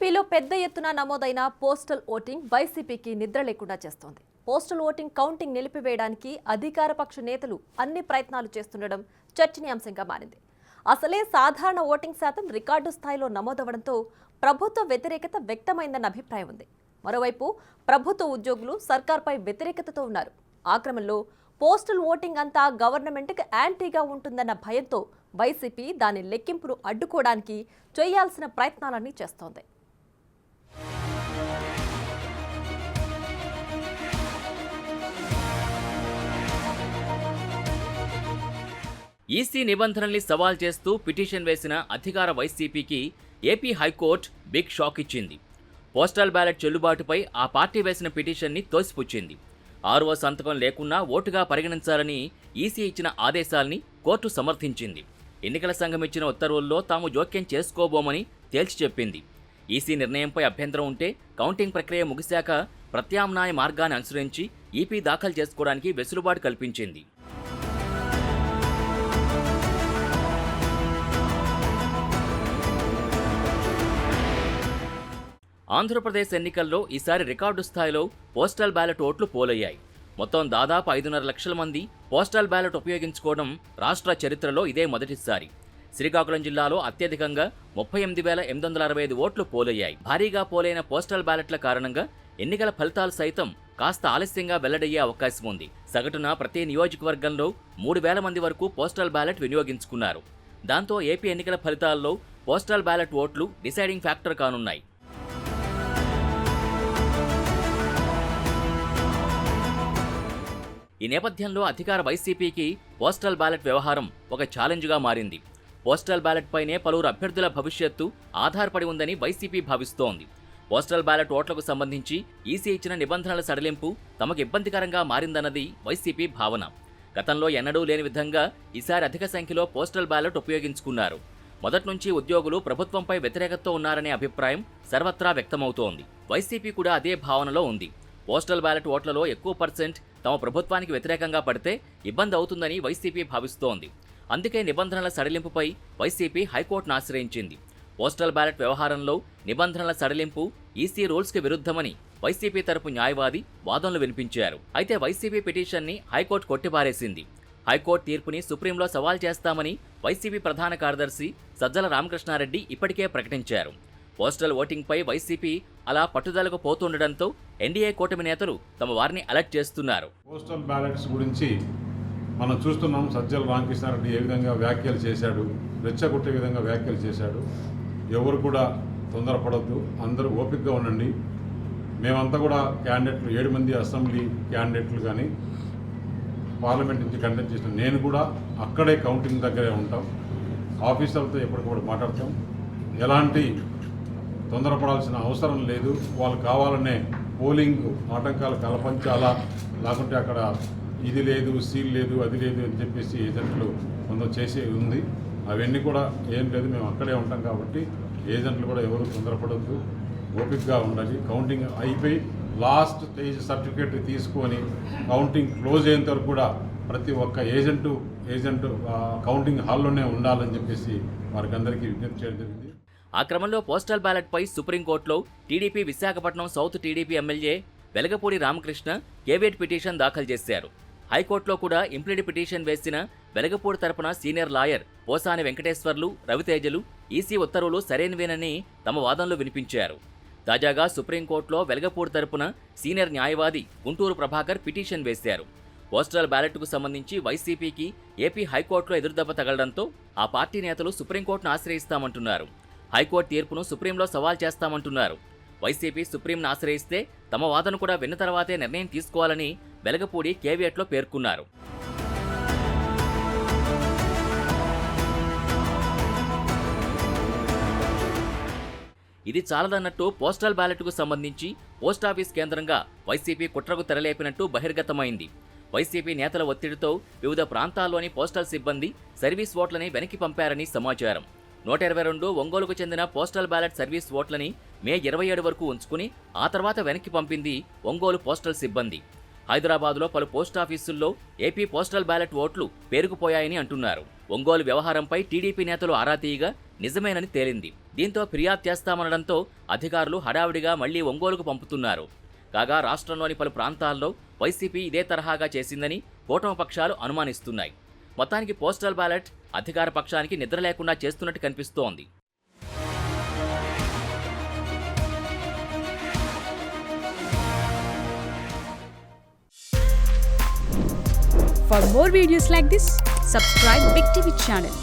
ఏపీలో పెద్ద ఎత్తున నమోదైన పోస్టల్ ఓటింగ్ వైసీపీకి నిద్ర లేకుండా చేస్తోంది. పోస్టల్ ఓటింగ్ కౌంటింగ్ నిలిపివేయడానికి అధికారపక్ష నేతలు అన్ని ప్రయత్నాలు చేస్తుండడం చర్చనీయాంశంగా మారింది. అసలే సాధారణ ఓటింగ్ శాతం రికార్డు స్థాయిలో నమోదవడంతో ప్రభుత్వ వ్యతిరేకత వ్యక్తమైందన్న అభిప్రాయం ఉంది. మరోవైపు ప్రభుత్వ ఉద్యోగులు సర్కార్పై వ్యతిరేకతతో ఉన్నారు. ఆ క్రమంలో పోస్టల్ ఓటింగ్ అంతా గవర్నమెంట్కి యాంటీగా ఉంటుందన్న భయంతో వైసీపీ దాని లెక్కింపును అడ్డుకోవడానికి చేయాల్సిన ప్రయత్నాలన్నీ చేస్తోంది. ఈసీ నిబంధనల్ని సవాల్ చేస్తూ పిటిషన్ వేసిన అధికార వైసీపీకి ఏపీ హైకోర్టు బిగ్ షాక్ ఇచ్చింది. పోస్టల్ బ్యాలెట్ చెల్లుబాటుపై ఆ పార్టీ వేసిన పిటిషన్ని తోసిపుచ్చింది. 6వ సంతకం లేకున్నా ఓటుగా పరిగణించాలని ఈసీ ఇచ్చిన ఆదేశాల్ని కోర్టు సమర్థించింది. ఎన్నికల సంఘం ఇచ్చిన ఉత్తర్వుల్లో తాము జోక్యం చేసుకోబోమని తేల్చి చెప్పింది. ఈసీ నిర్ణయంపై అభ్యంతరం ఉంటే కౌంటింగ్ ప్రక్రియ ముగిశాక ప్రత్యామ్నాయ మార్గాన్ని అనుసరించి ఈపీ దాఖలు చేసుకోవడానికి వెసులుబాటు కల్పించింది. ఆంధ్రప్రదేశ్ ఎన్నికల్లో ఈసారి రికార్డు స్థాయిలో పోస్టల్ బ్యాలెట్ ఓట్లు పోలయ్యాయి. మొత్తం దాదాపు 5.5 లక్షల మంది పోస్టల్ బ్యాలెట్ ఉపయోగించుకోవడం రాష్ట్ర చరిత్రలో ఇదే మొదటిసారి. శ్రీకాకుళం జిల్లాలో అత్యధికంగా 38,865 ఓట్లు పోలయ్యాయి. భారీగా పోలైన పోస్టల్ బ్యాలెట్ల కారణంగా ఎన్నికల ఫలితాలు సైతం కాస్త ఆలస్యంగా వెల్లడయ్యే అవకాశం ఉంది. సగటున ప్రతి నియోజకవర్గంలో 3,000 మంది వరకు పోస్టల్ బ్యాలెట్ వినియోగించుకున్నారు. దాంతో ఏపీ ఎన్నికల ఫలితాల్లో పోస్టల్ బ్యాలెట్ ఓట్లు డిసైడింగ్ ఫ్యాక్టర్ కానున్నాయి. ఈ నేపథ్యంలో అధికార వైసీపీకి పోస్టల్ బ్యాలెట్ వ్యవహారం ఒక ఛాలెంజ్గా మారింది. పోస్టల్ బ్యాలెట్ పైనే పలువురు అభ్యర్థుల భవిష్యత్తు ఆధారపడి ఉందని వైసీపీ భావిస్తోంది. పోస్టల్ బ్యాలెట్ ఓట్లకు సంబంధించి ఈసీ ఇచ్చిన నిబంధనల సడలింపు తమకు ఇబ్బందికరంగా మారిందన్నది వైసీపీ భావన. గతంలో ఎన్నడూ లేని విధంగా ఈసారి అధిక సంఖ్యలో పోస్టల్ బ్యాలెట్ ఉపయోగించుకున్నారు. మొదటి నుంచి ఉద్యోగులు ప్రభుత్వంపై వ్యతిరేకతతో ఉన్నారనే అభిప్రాయం సర్వత్రా వ్యక్తమవుతోంది. వైసీపీ కూడా అదే భావనలో ఉంది. పోస్టల్ బ్యాలెట్ ఓట్లలో ఎక్కువ పర్సెంట్ తమ ప్రభుత్వానికి వ్యతిరేకంగా పడితే ఇబ్బంది అవుతుందని వైసీపీ భావిస్తోంది. అందుకే నిబంధనల సడలింపుపై వైసీపీ హైకోర్టును ఆశ్రయించింది. పోస్టల్ బ్యాలెట్ వ్యవహారంలో నిబంధనల సడలింపు ఈసీ రూల్స్కి విరుద్ధమని వైసీపీ తరపు న్యాయవాది వాదనలు వినిపించారు. అయితే వైసీపీ పిటిషన్ని హైకోర్టు కొట్టిపారేసింది. హైకోర్టు తీర్పుని సుప్రీంలో సవాల్ చేస్తామని వైసీపీ ప్రధాన కార్యదర్శి సజ్జల రామకృష్ణారెడ్డి ఇప్పటికే ప్రకటించారు. పోస్టల్ ఓటింగ్పై వైసీపీ అలా పట్టుదలకు పోతుండటంతో ఎన్డీఏ కూటమి నేతలు తమ వారిని అలర్ట్ చేస్తున్నారు. పోస్టల్ బ్యాలెట్స్ గురించి మనం చూస్తున్నాం. సజ్జల రామకృష్ణారెడ్డి ఏ విధంగా వ్యాఖ్యలు చేశాడు, రెచ్చగొట్టే విధంగా వ్యాఖ్యలు చేశాడు. ఎవరు కూడా తొందరపడద్దు, అందరూ ఓపికగా ఉండండి. మేమంతా కూడా క్యాండిడేట్లు 7 మంది అసెంబ్లీ క్యాండిడేట్లు కానీ పార్లమెంట్ నుంచి కండక్ట్ చేసిన నేను కూడా అక్కడే కౌంటింగ్ దగ్గరే ఉంటాం. ఆఫీసర్లతో ఎప్పటికప్పుడు మాట్లాడతాం. ఎలాంటి తొందరపడాల్సిన అవసరం లేదు. వాళ్ళు కావాలనే పోలింగ్ ఆటంకాలు కల్పించాలా, లేకుంటే అక్కడ ఇది లేదు, సీల్ లేదు, అది లేదు అని చెప్పేసి ఏజెంట్లు కొంత చేసి ఉంది. అవన్నీ కూడా ఏం లేదు, మేము అక్కడే ఉంటాం కాబట్టి ఏజెంట్లు కూడా ఎవరు తొందరపడద్దు, ఓపికగా ఉండాలి. కౌంటింగ్ అయిపోయి లాస్ట్ స్టేజ్ సర్టిఫికేట్ తీసుకొని కౌంటింగ్ క్లోజ్ అయ్యేంత వరకు కూడా ప్రతి ఒక్క ఏజెంట్ కౌంటింగ్ హాల్లోనే ఉండాలని చెప్పేసి వారికి అందరికీ విజ్ఞప్తి చేయడం జరిగింది. ఆ క్రమంలో పోస్టల్ బ్యాలెట్పై సుప్రీంకోర్టులో TDP Visakhapatnam south TDP MLA Velagapudi Ramakrishna caveat petition దాఖలు చేశారు. హైకోర్టులో కూడా ఇంప్లీడ్ పిటిషన్ వేసిన వెలగపూడి తరపున సీనియర్ లాయర్ పోసాని వెంకటేశ్వర్లు, రవితేజలు ఈసీ ఉత్తర్వులు సరైనవేనని తమ వాదనలు వినిపించారు. తాజాగా సుప్రీంకోర్టులో వెలగపూడి తరపున సీనియర్ న్యాయవాది గుంటూరు ప్రభాకర్ పిటిషన్ వేశారు. పోస్టల్ బ్యాలెట్కు సంబంధించి వైసీపీకి ఏపీ హైకోర్టులో ఎదురుదెబ్బ తగలడంతో ఆ పార్టీ నేతలు సుప్రీంకోర్టును ఆశ్రయిస్తామంటున్నారు. హైకోర్టు తీర్పును సుప్రీంలో సవాల్ చేస్తామంటున్నారు. వైసీపీ సుప్రీంను ఆశ్రయిస్తే తమ వాదన కూడా విన్న తర్వాతే నిర్ణయం తీసుకోవాలని వెలగపూడి కేవియట్లో పేర్కొన్నారు. ఇది చాలదన్నట్టు పోస్టల్ బ్యాలెట్కు సంబంధించి పోస్టాఫీస్ కేంద్రంగా వైసీపీ కుట్రకు తెరలేపినట్టు బహిర్గతమైంది. వైసీపీ నేతల ఒత్తిడితో వివిధ ప్రాంతాల్లోని పోస్టల్ సిబ్బంది సర్వీస్ ఓట్లని వెనక్కి పంపారని సమాచారం. 122 ఒంగోలుకు చెందిన పోస్టల్ బ్యాలెట్ సర్వీస్ ఓట్లని మే 27 వరకు ఉంచుకుని ఆ తర్వాత వెనక్కి పంపింది ఒంగోలు పోస్టల్ సిబ్బంది. హైదరాబాద్లో పలు పోస్టాఫీసుల్లో ఏపీ పోస్టల్ బ్యాలెట్ ఓట్లు పేరుకుపోయాయని అంటున్నారు. ఒంగోలు వ్యవహారంపై టీడీపీ నేతలు ఆరా తీయగా నిజమేనని తేలింది. దీంతో ఫిర్యాదు చేస్తామనడంతో అధికారులు హడావిడిగా మళ్లీ ఒంగోలుకు పంపుతున్నారు. కాగా రాష్ట్రంలోని పలు ప్రాంతాల్లో వైసీపీ ఇదే తరహాగా చేసిందని కూటమి పక్షాలు అనుమానిస్తున్నాయి. మొత్తానికి పోస్టల్ బ్యాలెట్ అధికార పక్షానికి నిద్ర లేకుండా చేస్తున్నట్టు కనిపిస్తోంది. For more videos like this, subscribe Big TV channel.